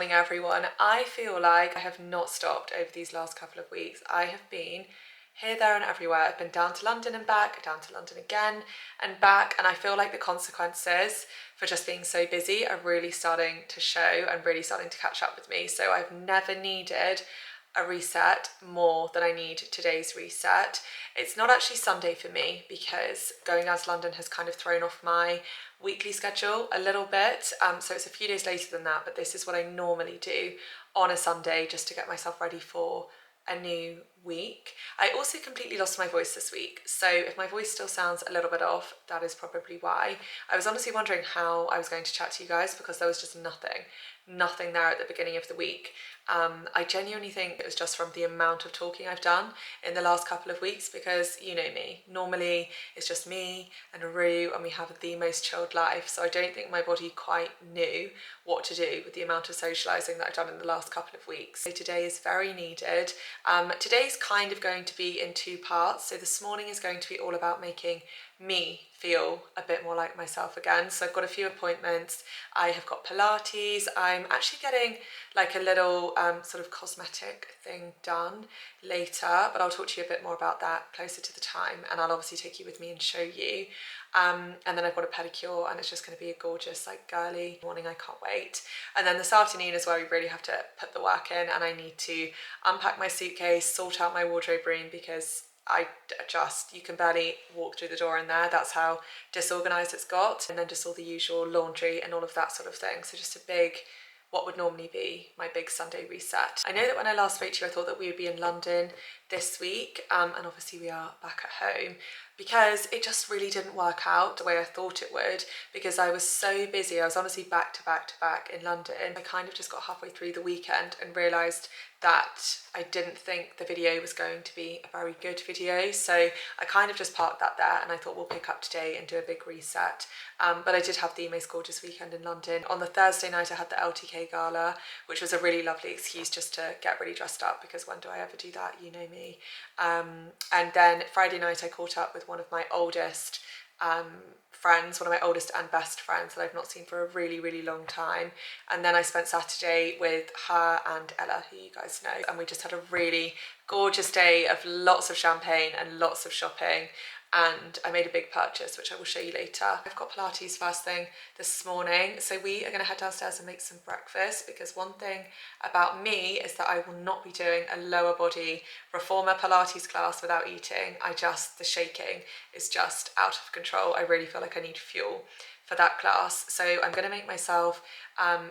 morning everyone. I feel like I have not stopped over these last couple of weeks. I have been here, there and everywhere. I've been down to London and back, down to London again and back, and I feel like the consequences for just being so busy are really starting to show and really starting to catch up with me. So I've never needed a reset more than I need today's reset. It's not actually Sunday for me because going down to London has kind of thrown off my weekly schedule a little bit, so it's a few days later than that, but this is what I normally do on a Sunday just to get myself ready for a new week. I also completely lost my voice this week, so if my voice still sounds a little bit off, that is probably why. I was honestly wondering how I was going to chat to you guys because there was just nothing there at the beginning of the week. I genuinely think it was just from the amount of talking I've done in the last couple of weeks, because you know me, normally it's just me and Rue and we have the most chilled life, so I don't think my body quite knew what to do with the amount of socialising that I've done in the last couple of weeks. So today is very needed. Today's kind of going to be in two parts. So this morning is going to be all about making me feel a bit more like myself again. So I've got a few appointments. I have got Pilates. I'm actually getting like a little sort of cosmetic thing done later, but I'll talk to you a bit more about that closer to the time, and I'll obviously take you with me and show you. And then I've got a pedicure, and it's just going to be a gorgeous like girly morning. I can't wait. And then this afternoon is where we really have to put the work in, and I need to unpack my suitcase, sort out my wardrobe room, because you can barely walk through the door in there. That's how disorganized it's got. And then just all the usual laundry and all of that sort of thing. So just a big, what would normally be my big Sunday reset. I know that when I last spoke to you, I thought that we would be in London this week, and obviously we are back at home, because it just really didn't work out the way I thought it would, because I was so busy. I was honestly back to back to back in London. I kind of just got halfway through the weekend and realised that I didn't think the video was going to be a very good video, so I kind of just parked that there, and I thought we'll pick up today and do a big reset. But I did have the most gorgeous weekend in London. On the Thursday night I had the LTK gala, which was a really lovely excuse just to get really dressed up, because when do I ever do that, you know me. And then Friday night I caught up with one of my oldest friends, one of my oldest and best friends that I've not seen for a really long time. And then I spent Saturday with her and Ella, who you guys know, and we just had a really gorgeous day of lots of champagne and lots of shopping. And I made a big purchase, which I will show you later. I've got Pilates first thing this morning, so we are going to head downstairs and make some breakfast, because one thing about me is that I will not be doing a lower body reformer Pilates class without eating. The shaking is just out of control. I really feel like I need fuel for that class. So I'm going to make myself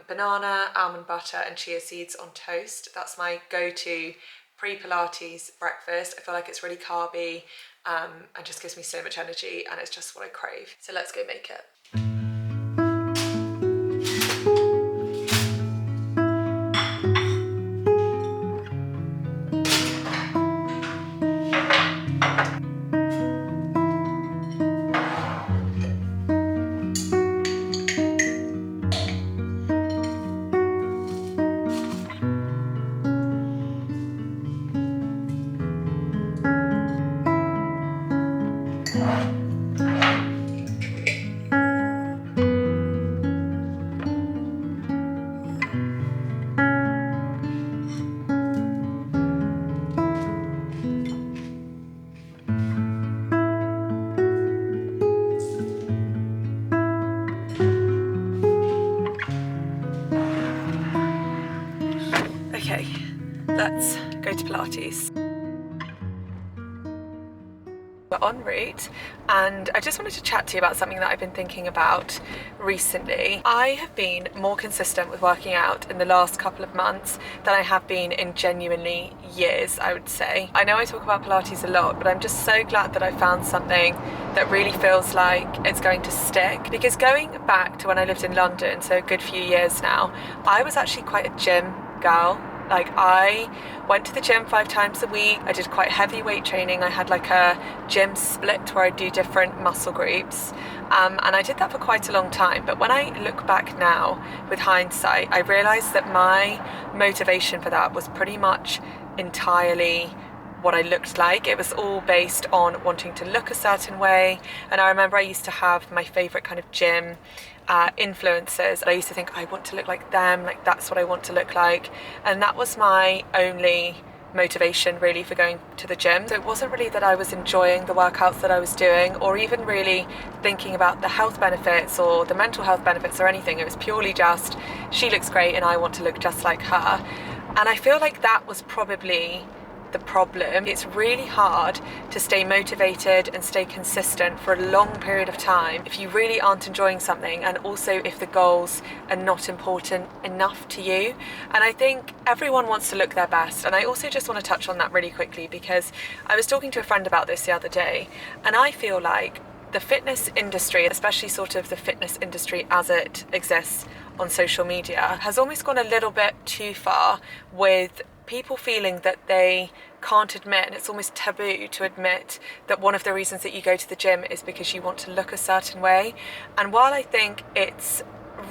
banana, almond butter and chia seeds on toast. That's my go-to pre-Pilates breakfast. I feel like it's really carby, and just gives me so much energy, and it's just what I crave. So let's go make it. Okay, let's go to Pilates. We're en route, and I just wanted to chat to you about something that I've been thinking about recently. I have been more consistent with working out in the last couple of months than I have been in genuinely years, I would say. I know I talk about Pilates a lot, but I'm just so glad that I found something that really feels like it's going to stick, because going back to when I lived in London, so a good few years now, I was actually quite a gym girl. Like, I went to the gym 5 times a week. I did quite heavy weight training. I had like a gym split where I do different muscle groups. And I did that for quite a long time. But when I look back now with hindsight, I realised that my motivation for that was pretty much entirely what I looked like. It was all based on wanting to look a certain way. And I remember I used to have my favourite kind of gym influencers. I used to think I want to look like them, like that's what I want to look like, and that was my only motivation really for going to the gym. So it wasn't really that I was enjoying the workouts that I was doing, or even really thinking about the health benefits or the mental health benefits or anything. It was purely just, she looks great and I want to look just like her. And I feel like that was probably the problem. It's really hard to stay motivated and stay consistent for a long period of time if you really aren't enjoying something, and also if the goals are not important enough to you. And I think everyone wants to look their best, and I also just want to touch on that really quickly because I was talking to a friend about this the other day, and I feel like the fitness industry, especially sort of the fitness industry as it exists on social media, has almost gone a little bit too far with people feeling that they can't admit, and it's almost taboo to admit, that one of the reasons that you go to the gym is because you want to look a certain way. And while I think it's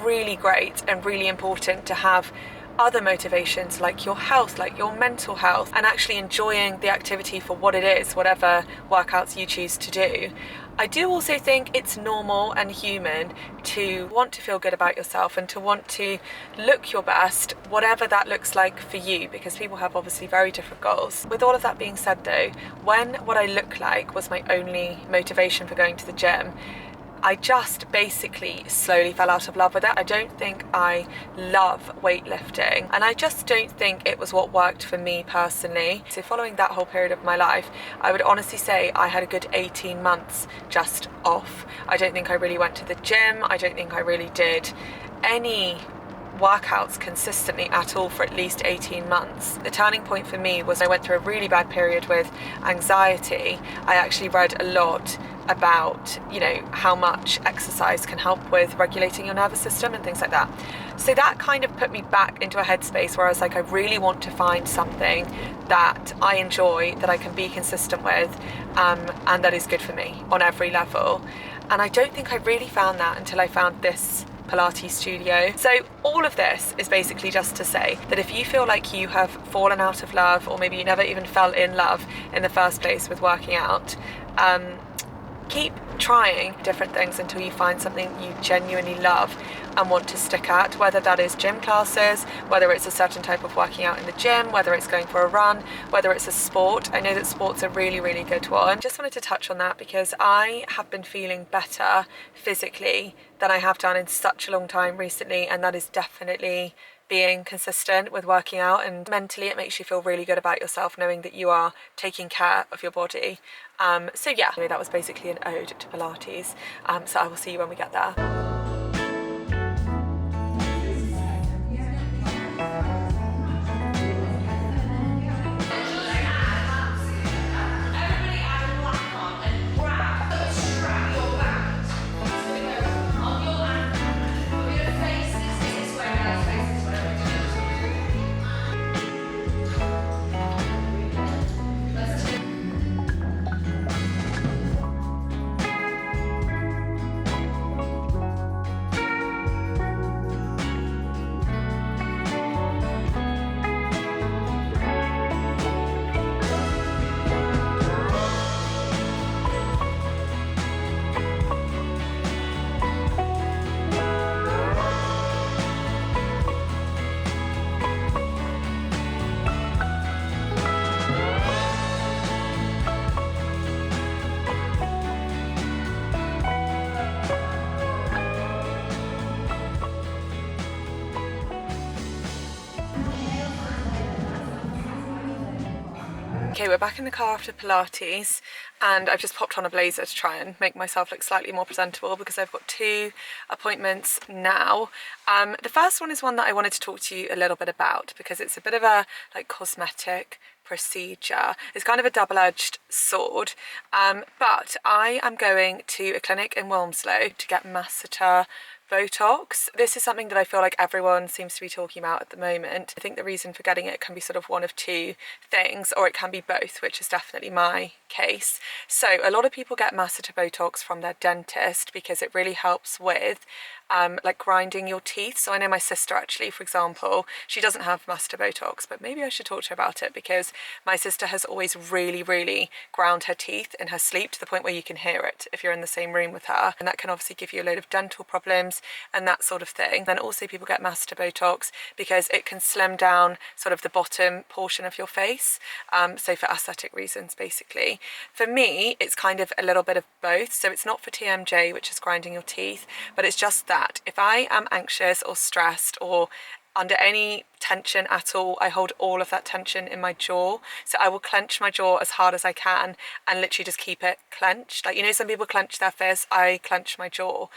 really great and really important to have other motivations like your health, like your mental health, and actually enjoying the activity for what it is, whatever workouts you choose to do, I do also think it's normal and human to want to feel good about yourself and to want to look your best, whatever that looks like for you, because people have obviously very different goals. With all of that being said though, when what I look like was my only motivation for going to the gym, I just basically slowly fell out of love with it. I don't think I love weightlifting, and I just don't think it was what worked for me personally. So following that whole period of my life, I would honestly say I had a good 18 months just off. I don't think I really went to the gym. I don't think I really did any workouts consistently at all for at least 18 months. The turning point for me was I went through a really bad period with anxiety. I actually read a lot about, you know, how much exercise can help with regulating your nervous system and things like that. So that kind of put me back into a headspace where I was like, I really want to find something that I enjoy, that I can be consistent with, and that is good for me on every level. And I don't think I really found that until I found this Pilates studio. So all of this is basically just to say that if you feel like you have fallen out of love, or maybe you never even fell in love in the first place with working out, keep trying different things until you find something you genuinely love and want to stick at, whether that is gym classes, whether it's a certain type of working out in the gym, whether it's going for a run, whether it's a sport. I know that sport's a really, really good one. Just wanted to touch on that because I have been feeling better physically than I have done in such a long time recently, and that is definitely being consistent with working out. And mentally it makes you feel really good about yourself knowing that you are taking care of your body. So yeah, anyway, that was basically an ode to Pilates. So I will see you when we get there. Okay, we're back in the car after Pilates, and I've just popped on a blazer to try and make myself look slightly more presentable because I've got 2 appointments now. The first one is one that I wanted to talk to you a little bit about because it's a bit of a like cosmetic procedure. It's kind of a double-edged sword, but I am going to a clinic in Wilmslow to get masseter Botox. This is something that I feel like everyone seems to be talking about at the moment. I think the reason for getting it can be sort of one of 2 things, or it can be both, which is definitely my case. So a lot of people get masseter Botox from their dentist because it really helps with like grinding your teeth. So I know my sister actually, for example, she doesn't have master Botox, but maybe I should talk to her about it, because my sister has always really ground her teeth in her sleep to the point where you can hear it if you're in the same room with her, and that can obviously give you a load of dental problems and that sort of thing. Then also people get master Botox because it can slim down sort of the bottom portion of your face, so for aesthetic reasons basically. For me, it's kind of a little bit of both. So it's not for TMJ, which is grinding your teeth, but it's just that if I am anxious or stressed or under any tension at all, I hold all of that tension in my jaw. So I will clench my jaw as hard as I can and literally just keep it clenched. Like, you know, some people clench their fists, I clench my jaw.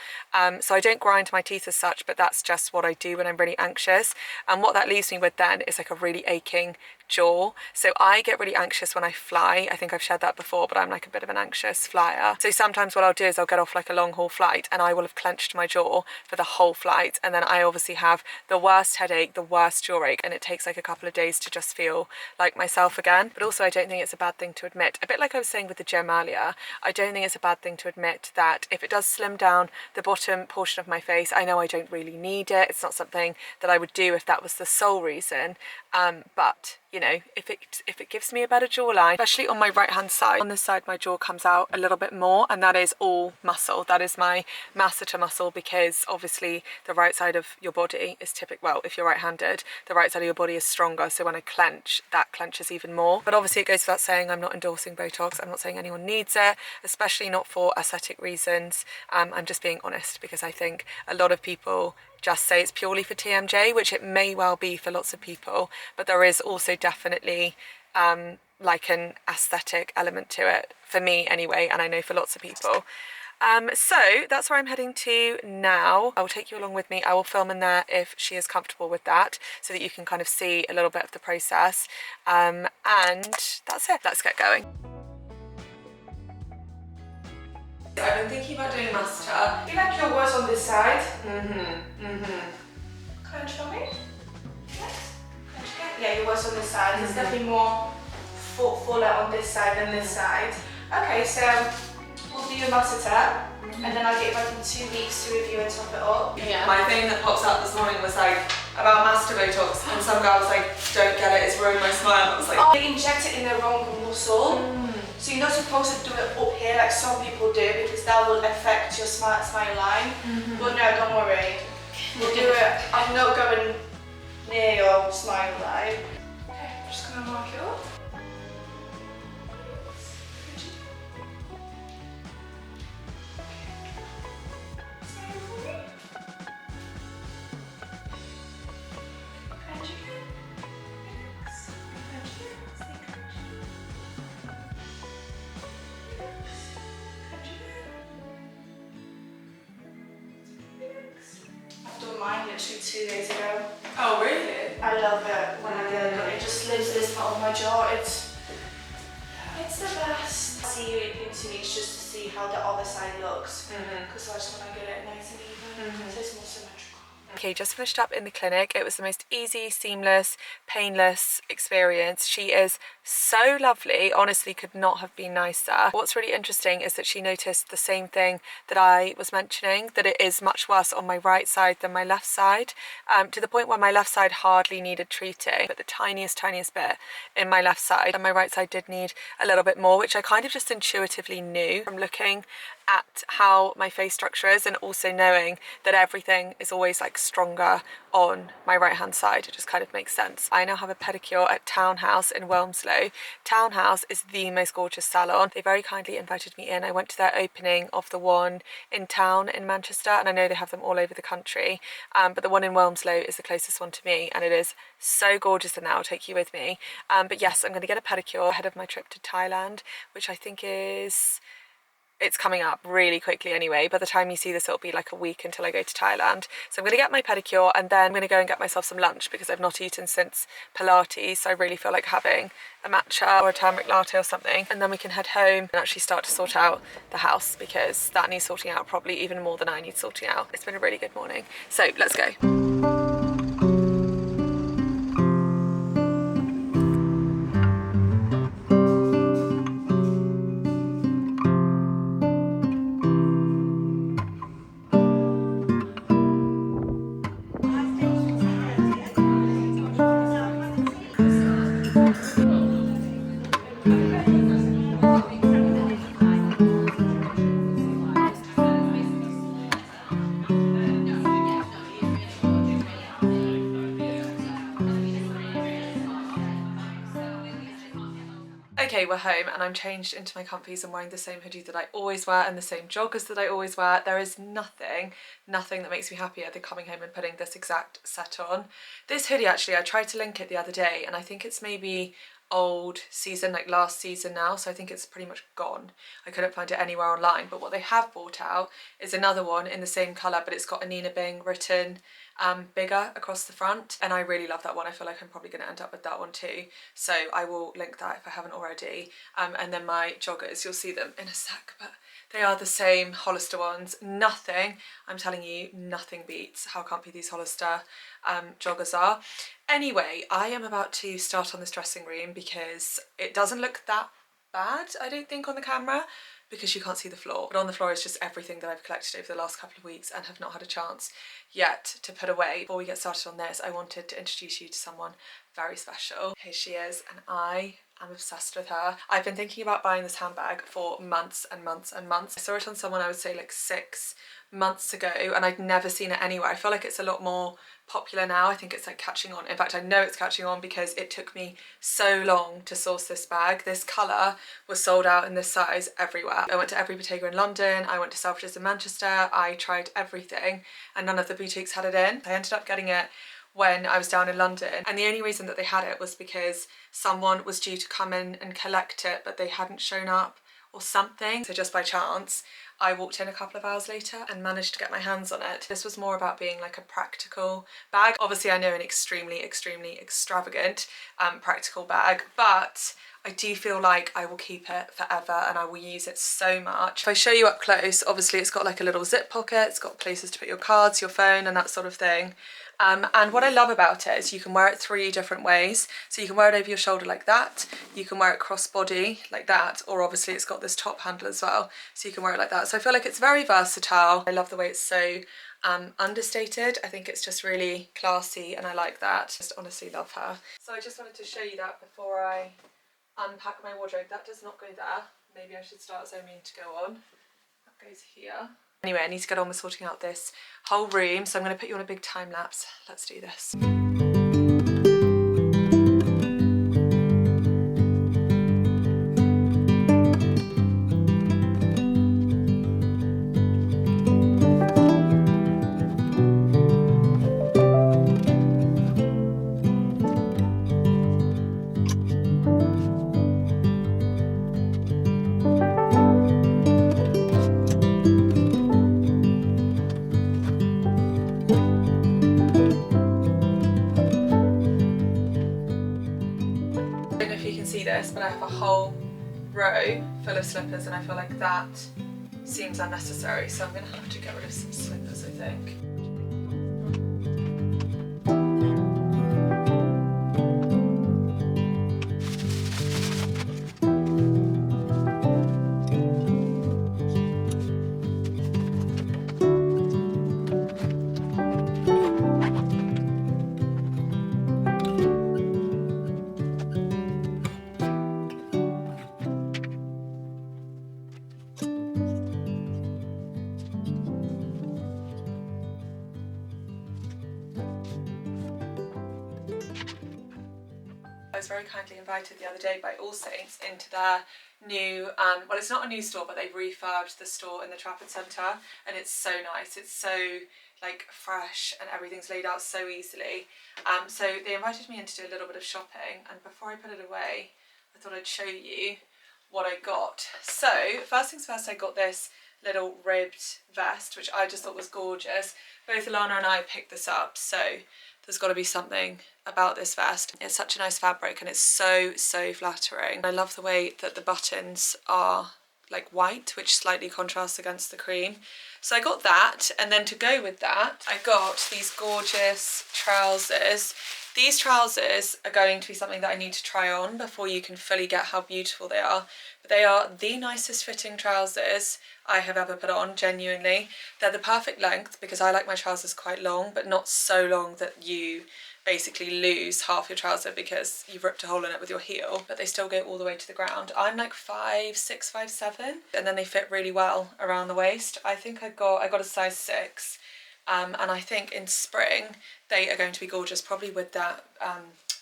So I don't grind my teeth as such, but that's just what I do when I'm really anxious. And what that leaves me with then is like a really aching jaw. So I get really anxious when I fly. I think I've shared that before, but I'm like a bit of an anxious flyer. So sometimes what I'll do is I'll get off like a long haul flight and I will have clenched my jaw for the whole flight. And then I obviously have the worst headache, the worst jaw ache, and it takes like a couple of days to just feel like myself again. But also I don't think it's a bad thing to admit, a bit like I was saying with the gym earlier, I don't think it's a bad thing to admit that if it does slim down the bottom portion of my face, I know I don't really need it. It's not something that I would do if that was the sole reason. But you know, if it gives me a better jawline, especially on my right hand side, on this side my jaw comes out a little bit more, and that is all muscle. That is my masseter muscle, because obviously the right side of your body is well, if you're right handed, the right side of your body is stronger, so when I clench, that clenches even more. But obviously it goes without saying, I'm not endorsing Botox. I'm not saying anyone needs it, especially not for aesthetic reasons. I'm just being honest, because I think a lot of people just say it's purely for TMJ, which it may well be for lots of people, but there is also definitely like an aesthetic element to it, for me anyway, and I know for lots of people. So that's where I'm heading to now. I will take you along with me. I will film in there if she is comfortable with that, so that you can kind of see a little bit of the process. And that's it. Let's get going. I've been thinking about doing master. I feel like your words on this side. Clench for me. Yes. Clench again. Yeah, your words on this side. It's definitely more fuller on this side than this side. Okay, so we'll do your masseter, and then I'll get you back in 2 weeks to review and top it up. Yeah. My thing that pops up this morning was like about master Botox, and some guy was like, "Don't get it, it's ruined my smile." I was like, "Oh, they inject it in the wrong muscle." So you're not supposed to do it up here like some people do, because that will affect your smile line. But no, don't worry. We'll do it. I'm not going near your smile line. Okay, I'm just gonna mark it up. Mine literally 2 days ago. Oh really? I love it when I get it done. It just lives this part of my jaw. It's the best. I'll see you in 2 weeks just to see how the other side looks. Because I just want to get it nice and even. So it's more symmetrical. Okay, just finished up in the clinic. It was the most easy, seamless, painless experience. She is so lovely. Honestly, could not have been nicer. What's really interesting is that she noticed the same thing that I was mentioning, that it is much worse on my right side than my left side, to the point where my left side hardly needed treating, but the tiniest bit in my left side, and my right side did need a little bit more, which I kind of just intuitively knew from looking at how my face structure is, and also knowing that everything is always like stronger on my right hand side. It just kind of makes sense. I now have a pedicure at Townhouse in Wilmslow. Townhouse is the most gorgeous salon. They very kindly invited me in. I went to their opening of the one in town in Manchester, and I know they have them all over the country, but the one in Wilmslow is the closest one to me, and it is so gorgeous in there. I'll take you with me. But yes, I'm going to get a pedicure ahead of my trip to Thailand, which I think it's coming up really quickly anyway. By the time you see this, it'll be like a week until I go to Thailand. So I'm going to get my pedicure, and then I'm going to go and get myself some lunch, because I've not eaten since Pilates. So I really feel like having a matcha or a turmeric latte or something. And then we can head home and actually start to sort out the house, because that needs sorting out probably even more than I need sorting out. It's been a really good morning. So let's go. Okay, we're home and I'm changed into my comfies and wearing the same hoodie that I always wear and the same joggers that I always wear. There is nothing that makes me happier than coming home and putting this exact set on. This hoodie, actually, I tried to link it the other day and I think it's maybe old season, like last season now, so I think it's pretty much gone. I couldn't find it anywhere online, but what they have brought out is another one in the same colour, but it's got Anina Bing written bigger across the front, and I really love that one. I feel like I'm probably going to end up with that one too, so I will link that if I haven't already. And then my joggers, you'll see them in a sec, but they are the same Hollister ones. Nothing, I'm telling you, nothing beats how comfy these Hollister joggers are. Anyway, I am about to start on this dressing room because it doesn't look that bad, I don't think, on the camera, because you can't see the floor. But on the floor is just everything that I've collected over the last couple of weeks and have not had a chance yet to put away. Before we get started on this, I wanted to introduce you to someone very special. Here she is, and I am obsessed with her. I've been thinking about buying this handbag for months and months and months. I saw it on someone, I would say like 6 months ago, and I'd never seen it anywhere. I feel like it's a lot more popular now. I think it's like catching on. In fact, I know it's catching on because it took me so long to source this bag. This colour was sold out in this size everywhere. I went to every Bottega in London, I went to Selfridges in Manchester, I tried everything and none of the boutiques had it in. I ended up getting it when I was down in London, and the only reason that they had it was because someone was due to come in and collect it but they hadn't shown up or something. So just by chance I walked in a couple of hours later and managed to get my hands on it. This was more about being like a practical bag. Obviously I know an extremely extravagant practical bag, but I do feel like I will keep it forever and I will use it so much. If I show you up close, obviously it's got like a little zip pocket, it's got places to put your cards, your phone and that sort of thing. And what I love about it is you can wear it 3 different ways. So you can wear it over your shoulder like that, you can wear it crossbody like that, or obviously it's got this top handle as well, so you can wear it like that. So I feel like it's very versatile. I love the way it's so understated. I think it's just really classy and I like that. Just honestly love her. So I just wanted to show you that before I unpack my wardrobe. That does not go there. Maybe I should start zooming to go on. That goes here. Anyway, I need to get on with sorting out this whole room, so I'm going to put you on a big time lapse. Let's do this. I don't know if you can see this, but I have a whole row full of slippers and I feel like that seems unnecessary, so I'm going to have to get rid of some slippers, I think. I was very kindly invited the other day by All Saints into their new, well, it's not a new store, but they've refurbed the store in the Trafford Centre, and it's so nice. It's so like fresh and everything's laid out so easily. So they invited me in to do a little bit of shopping, and before I put it away, I thought I'd show you what I got. So first things first, I got this little ribbed vest, which I just thought was gorgeous. Both Alana and I picked this up, so there's got to be something about this vest. It's such a nice fabric and it's so flattering. I love the way that the buttons are like white, which slightly contrasts against the cream. So I got that, and then to go with that I got these gorgeous trousers. These trousers are going to be something that I need to try on before you can fully get how beautiful they are. But they are the nicest fitting trousers I have ever put on, genuinely. They're the perfect length because I like my trousers quite long, but not so long that you basically lose half your trouser because you've ripped a hole in it with your heel, but they still go all the way to the ground. I'm like 5'6", 5'7", and then they fit really well around the waist. I think I got a size 6. And I think in spring they are going to be gorgeous, probably with that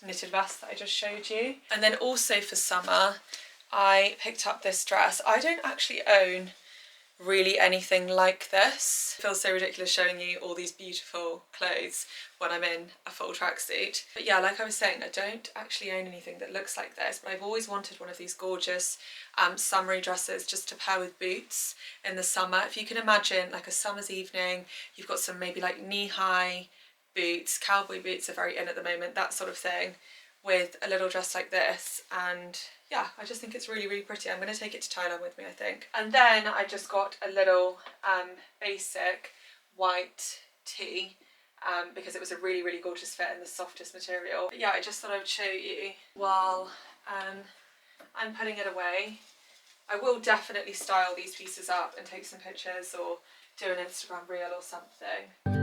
knitted vest that I just showed you. And then also for summer, I picked up this dress. I don't actually own really anything like this. It feels so ridiculous showing you all these beautiful clothes when I'm in a full tracksuit. But yeah, like I was saying, I don't actually own anything that looks like this, but I've always wanted one of these gorgeous summery dresses just to pair with boots in the summer. If you can imagine like a summer's evening, you've got some maybe like knee-high boots, cowboy boots are very in at the moment, that sort of thing, with a little dress like this. And yeah, I just think it's really, really pretty. I'm going to take it to Thailand with me, I think. And then I just got a little basic white tee because it was a really, really gorgeous fit in the softest material. But yeah, I just thought I would show you while I'm putting it away. I will definitely style these pieces up and take some pictures or do an Instagram reel or something.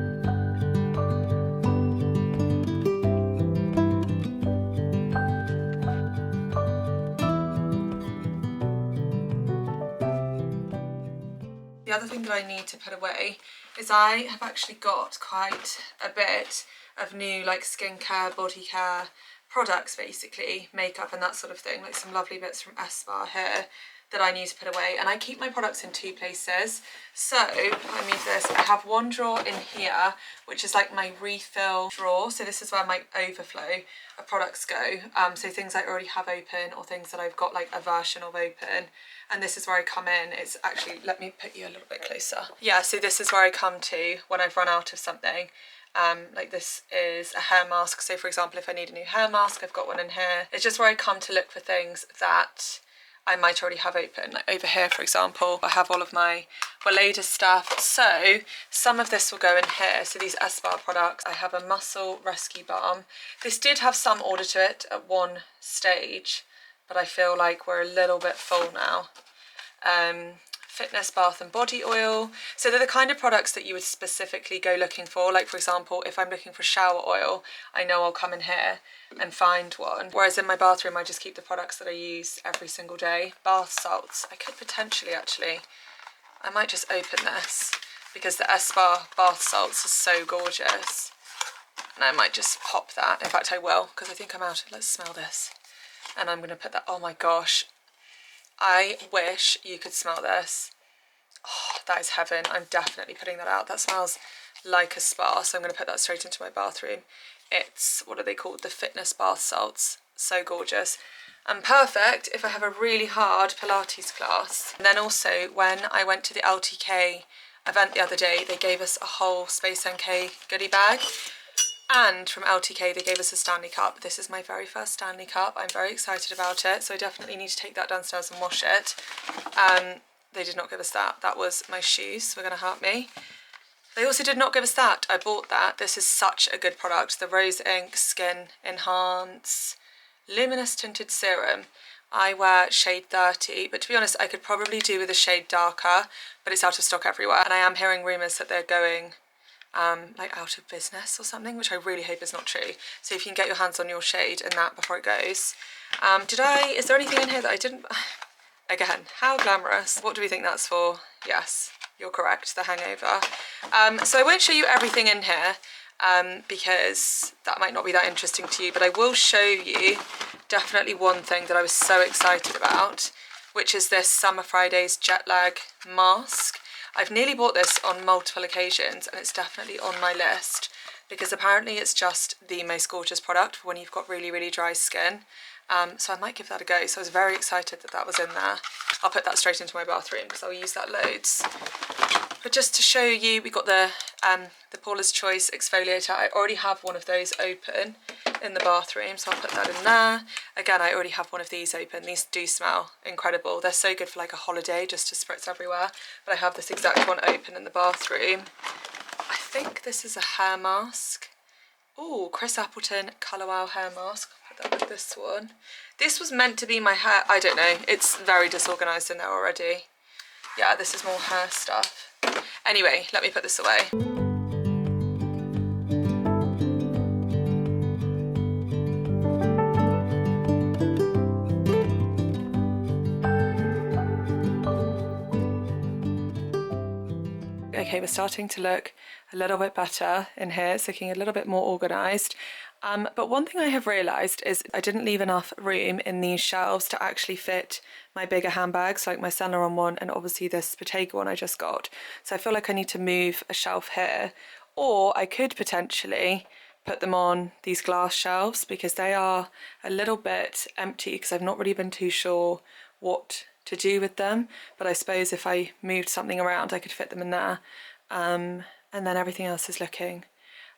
The other thing that I need to put away is I have actually got quite a bit of new like skincare, body care products, basically makeup and that sort of thing, like some lovely bits from Espa here that I need to put away. And I keep my products in two places. So if I move this, I have one drawer in here which is like my refill drawer, so this is where my overflow of products go, so things I already have open or things that I've got like a version of open. And this is where I come in. It's actually, let me put you a little bit closer. Yeah, so this is where I come to when I've run out of something. Like this is a hair mask. So for example, if I need a new hair mask, I've got one in here. It's just where I come to look for things that I might already have open. Like over here, for example, I have all of my Weleda stuff. So some of this will go in here. So these Espa products, I have a muscle rescue balm. This did have some order to it at one stage, but I feel like we're a little bit full now. Fitness bath and body oil. So they're the kind of products that you would specifically go looking for. Like for example, if I'm looking for shower oil, I know I'll come in here and find one. Whereas in my bathroom, I just keep the products that I use every single day. Bath salts. I could potentially actually, I might just open this because the Espa bath salts are so gorgeous. And I might just pop that. In fact, I will, because I think I'm out. Let's smell this. And I'm going to put that, oh my gosh, I wish you could smell this. Oh, that is heaven. I'm definitely putting that out. That smells like a spa, so I'm going to put that straight into my bathroom. It's, what are they called? The fitness bath salts. So gorgeous. And perfect if I have a really hard Pilates class. And then also when I went to the LTK event the other day, they gave us a whole Space NK goodie bag. And from LTK, they gave us a Stanley Cup. This is my very first Stanley Cup. I'm very excited about it, so I definitely need to take that downstairs and wash it. They did not give us that. That was my shoes, so we're going to hurt me. They also did not give us that. I bought that. This is such a good product. The Rose Ink Skin Enhance Luminous Tinted Serum. I wear shade 30, but to be honest, I could probably do with a shade darker, but it's out of stock everywhere. And I am hearing rumours that they're going like out of business or something, which I really hope is not true. So if you can get your hands on your shade and that before it goes. Is there anything in here that I didn't, again, how glamorous. What do we think that's for? Yes, you're correct, the Hangover. So I won't show you everything in here because that might not be that interesting to you, but I will show you definitely one thing that I was so excited about, which is this Summer Fridays jet lag mask. I've nearly bought this on multiple occasions and it's definitely on my list because apparently it's just the most gorgeous product for when you've got really, really dry skin. So I might give that a go. So I was very excited that that was in there. I'll put that straight into my bathroom because I'll use that loads. But just to show you, we got the Paula's Choice exfoliator. I already have one of those open in the bathroom, so I'll put that in there. Again, I already have one of these open. These do smell incredible. They're so good for like a holiday, just to spritz everywhere. But I have this exact one open in the bathroom. I think this is a hair mask. Oh, Chris Appleton Colour Wow hair mask. I'll put that with this one. This was meant to be my hair. I don't know. It's very disorganised in there already. Yeah, this is more hair stuff. Anyway, let me put this away. Okay, we're starting to look a little bit better in here. It's looking a little bit more organised. But one thing I have realised is I didn't leave enough room in these shelves to actually fit my bigger handbags, like my Saint Laurent one and obviously this Bottega one I just got. So I feel like I need to move a shelf here, or I could potentially put them on these glass shelves because they are a little bit empty because I've not really been too sure what to do with them. But I suppose if I moved something around I could fit them in there. And then everything else is looking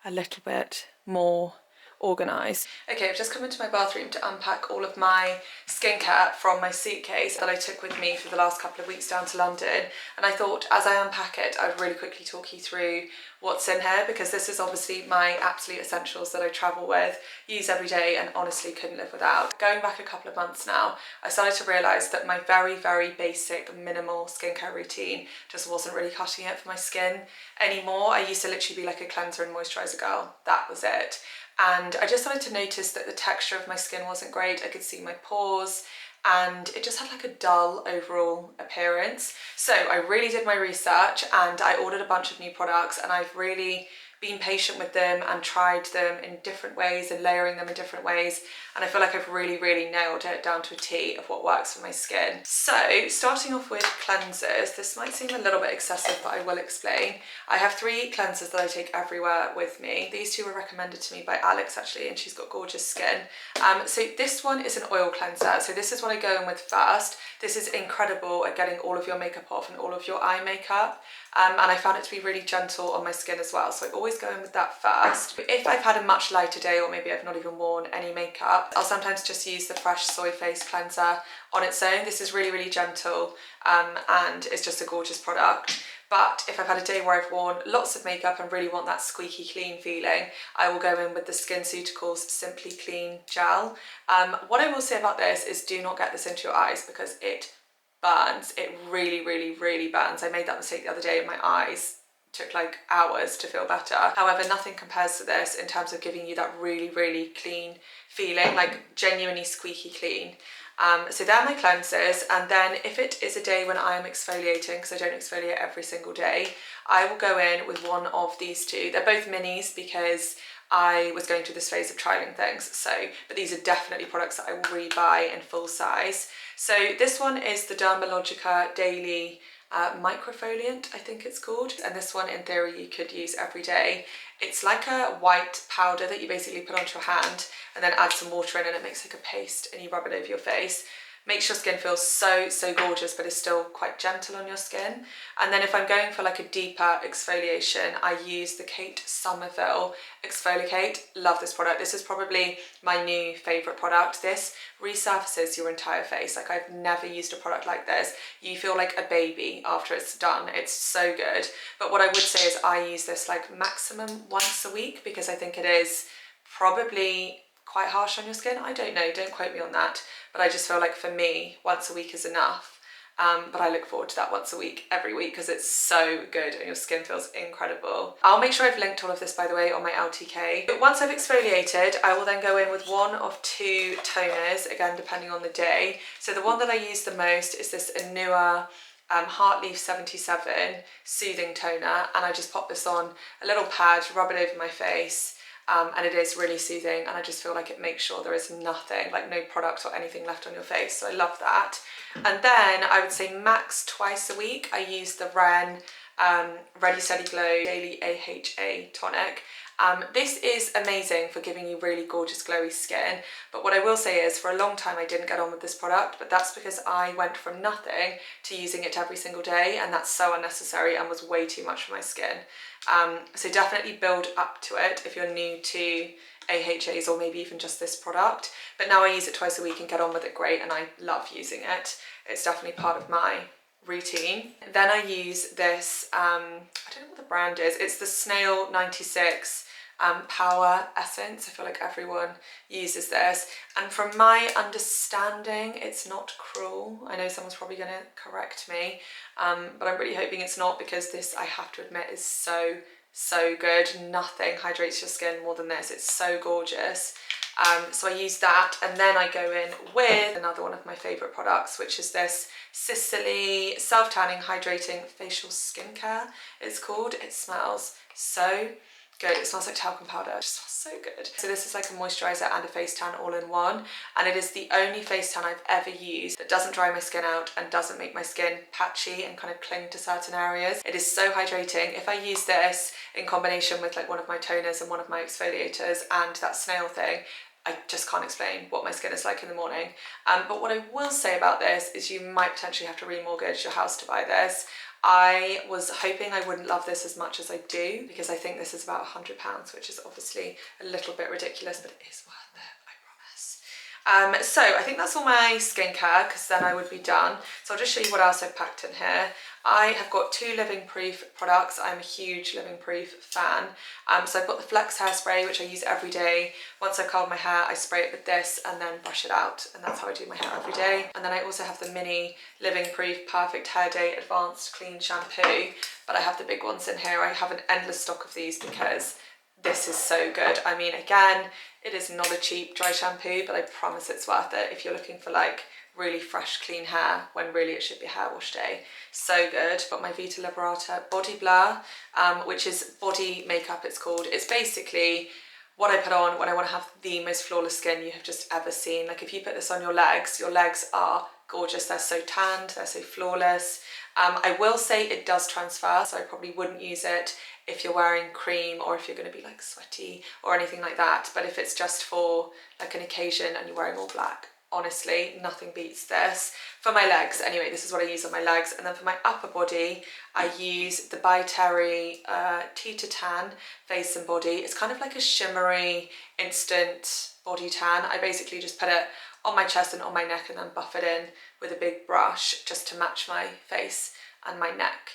a little bit more organised. Okay, I've just come into my bathroom to unpack all of my skincare from my suitcase that I took with me for the last couple of weeks down to London, and I thought as I unpack it I'd really quickly talk you through what's in here, because this is obviously my absolute essentials that I travel with, use every day, and honestly couldn't live without. Going back a couple of months now, I started to realise that my very basic minimal skincare routine just wasn't really cutting it for my skin anymore. I used to literally be like a cleanser and moisturiser girl, that was it. And I just started to notice that the texture of my skin wasn't great. I could see my pores and it just had like a dull overall appearance. So I really did my research and I ordered a bunch of new products, and I've really been patient with them and tried them in different ways and layering them in different ways, and I feel like I've really nailed it down to a T of what works for my skin. So starting off with cleansers, this might seem a little bit excessive but I will explain. I have 3 cleansers that I take everywhere with me. These 2 were recommended to me by Alex actually, and she's got gorgeous skin. So this one is an oil cleanser, so this is what I go in with first. This is incredible at getting all of your makeup off and all of your eye makeup. And I found it to be really gentle on my skin as well, so I always go in with that first. If I've had a much lighter day, or maybe I've not even worn any makeup, I'll sometimes just use the Fresh Soy Face Cleanser on its own. This is really gentle and it's just a gorgeous product. But if I've had a day where I've worn lots of makeup and really want that squeaky clean feeling, I will go in with the SkinCeuticals Simply Clean Gel. What I will say about this is do not get this into your eyes because it burns. It really burns. I made that mistake the other day and my eyes took like hours to feel better. However, nothing compares to this in terms of giving you that really clean feeling, like genuinely squeaky clean. So they're my cleansers, and then if it is a day when I am exfoliating, because I don't exfoliate every single day, I will go in with one of these 2. They're both minis because I was going through this phase of trialing things, but these are definitely products that I will rebuy in full size. So this one is the Dermalogica Daily Microfoliant, I think it's called, and this one in theory you could use every day. It's like a white powder that you basically put onto your hand and then add some water in and it makes like a paste and you rub it over your face. Makes your skin feel so gorgeous, but is still quite gentle on your skin. And then if I'm going for like a deeper exfoliation, I use the Kate Somerville Exfoliate. Love this product. This is probably my new favourite product. This resurfaces your entire face. Like I've never used a product like this. You feel like a baby after it's done. It's so good. But what I would say is I use this like maximum once a week because I think it is probably quite harsh on your skin. I don't know, don't quote me on that, but I just feel like for me once a week is enough. But I look forward to that once a week every week because it's so good and your skin feels incredible. I'll make sure I've linked all of this, by the way, on my LTK. But once I've exfoliated, I will then go in with one of 2 toners, again depending on the day. So the one that I use the most is this Anua Heartleaf 77 Soothing Toner, and I just pop this on a little pad, rub it over my face. And it is really soothing, and I just feel like it makes sure there is nothing, like no product or anything left on your face, so I love that. And then I would say max twice a week I use the Ren Ready Steady Glow Daily AHA Tonic. This is amazing for giving you really gorgeous glowy skin, but what I will say is for a long time I didn't get on with this product, but that's because I went from nothing to using it every single day, and that's so unnecessary and was way too much for my skin. So definitely build up to it if you're new to AHAs or maybe even just this product, but now I use it twice a week and get on with it great, and I love using it. It's definitely part of my routine. Then I use this, I don't know what the brand is, it's the Snail 96 Power Essence. I feel like everyone uses this, and from my understanding it's not cruel. I know someone's probably going to correct me, but I'm really hoping it's not, because this, I have to admit, is so good. Nothing hydrates your skin more than this. It's so gorgeous. So I use that, and then I go in with another one of my favourite products, which is this Sicily Self Tanning Hydrating Facial Skincare, it's called. It smells so Good, it smells like talcum powder. It just smells so good. So this is like a moisturiser and a face tan all in one, and it is the only face tan I've ever used that doesn't dry my skin out and doesn't make my skin patchy and kind of cling to certain areas. It is so hydrating. If I use this in combination with like one of my toners and one of my exfoliators and that snail thing, I just can't explain what my skin is like in the morning. But what I will say about this is you might potentially have to remortgage your house to buy this. I was hoping I wouldn't love this as much as I do, because I think this is about £100, which is obviously a little bit ridiculous, but it is worth it, I promise. So I think that's all my skincare, because then I would be done. So I'll just show you what else I've packed in here. I have got 2 Living Proof products. I'm a huge Living Proof fan. So I've got the Flex hairspray, which I use every day. Once I've curled my hair, I spray it with this and then brush it out, and that's how I do my hair every day. And then I also have the mini Living Proof Perfect Hair Day Advanced Clean Shampoo, but I have the big ones in here. I have an endless stock of these because this is so good. I mean, again, it is not a cheap dry shampoo, but I promise it's worth it if you're looking for like really fresh, clean hair when really it should be hair wash day. So good. Got my Vita Liberata Body Blur, which is body makeup it's called. It's basically what I put on when I want to have the most flawless skin you have just ever seen. Like if you put this on your legs are gorgeous. They're so tanned, they're so flawless. I will say it does transfer, so I probably wouldn't use it if you're wearing cream or if you're going to be like sweaty or anything like that. But if it's just for like an occasion and you're wearing all black, honestly, nothing beats this. For my legs, anyway, this is what I use on my legs. And then for my upper body, I use the By Terry Tita Tan Face and Body. It's kind of like a shimmery instant body tan. I basically just put it on my chest and on my neck and then buff it in with a big brush just to match my face and my neck.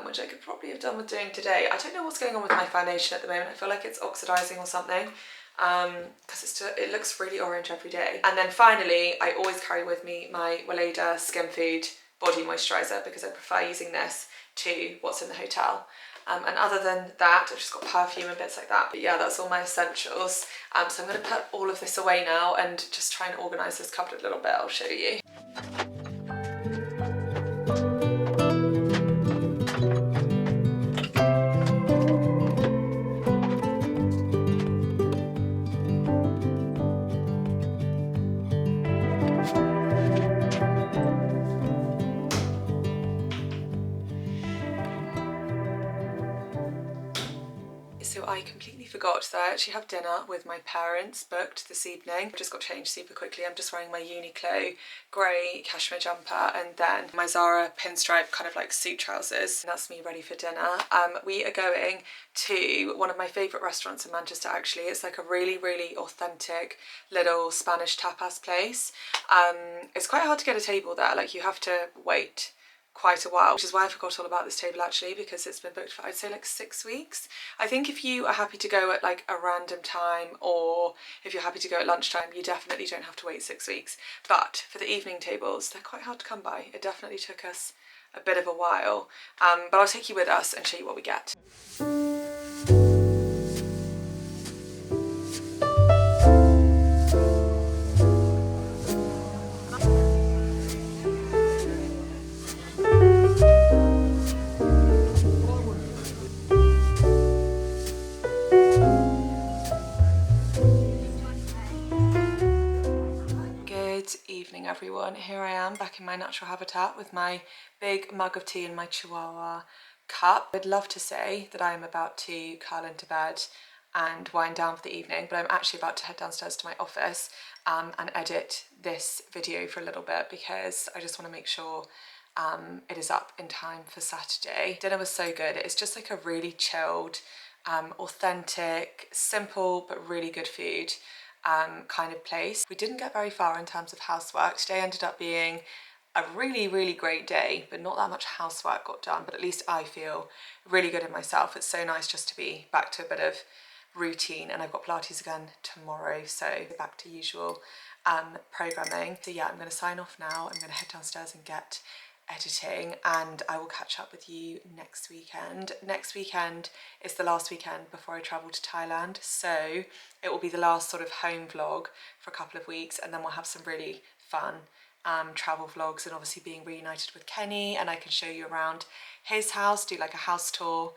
Which I could probably have done with doing today. I don't know what's going on with my foundation at the moment. I feel like it's oxidizing or something, because it looks really orange every day. And then finally, I always carry with me my Weleda Skin Food Body Moisturiser, because I prefer using this to what's in the hotel. And other than that, I've just got perfume and bits like that. But yeah, that's all my essentials. So I'm going to put all of this away now and just try and organise this cupboard a little bit. I'll show you. So I completely forgot that I actually have dinner with my parents booked this evening. I've just got changed super quickly. I'm just wearing my Uniqlo grey cashmere jumper and then my Zara pinstripe kind of like suit trousers. And that's me ready for dinner. We are going to one of my favourite restaurants in Manchester actually. It's like a really, really authentic little Spanish tapas place. It's quite hard to get a table there. Like you have to wait quite a while, which is why I forgot all about this table actually, because it's been booked for I'd say like 6 weeks. I think if you are happy to go at like a random time or if you're happy to go at lunchtime, you definitely don't have to wait 6 weeks. But for the evening tables, they're quite hard to come by. It definitely took us a bit of a while, but I'll take you with us and show you what we get. Good evening everyone. Here I am back in my natural habitat with my big mug of tea and my Chihuahua cup. I'd love to say that I am about to curl into bed and wind down for the evening, but I'm actually about to head downstairs to my office and edit this video for a little bit because I just want to make sure it is up in time for Saturday. Dinner was so good. It's just like a really chilled, authentic, simple but really good food kind of place. We didn't get very far in terms of housework. Today ended up being a really, really great day, but not that much housework got done, but at least I feel really good in myself. It's so nice just to be back to a bit of routine, and I've got Pilates again tomorrow, so back to usual programming. So yeah, I'm going to sign off now. I'm going to head downstairs and get editing, and I will catch up with you next weekend. Next weekend is the last weekend before I travel to Thailand, so it will be the last sort of home vlog for a couple of weeks, and then we'll have some really fun travel vlogs, and obviously being reunited with Kenny, and I can show you around his house, do like a house tour,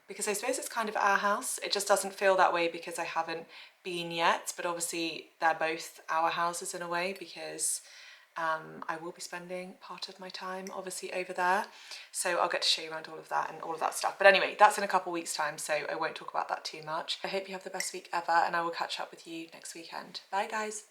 because I suppose it's kind of our house. It just doesn't feel that way because I haven't been yet, but obviously they're both our houses in a way, because I will be spending part of my time obviously over there, so I'll get to show you around all of that and all of that stuff. But anyway, that's in a couple weeks time, so I won't talk about that too much. I hope you have the best week ever, and I will catch up with you next weekend. Bye guys.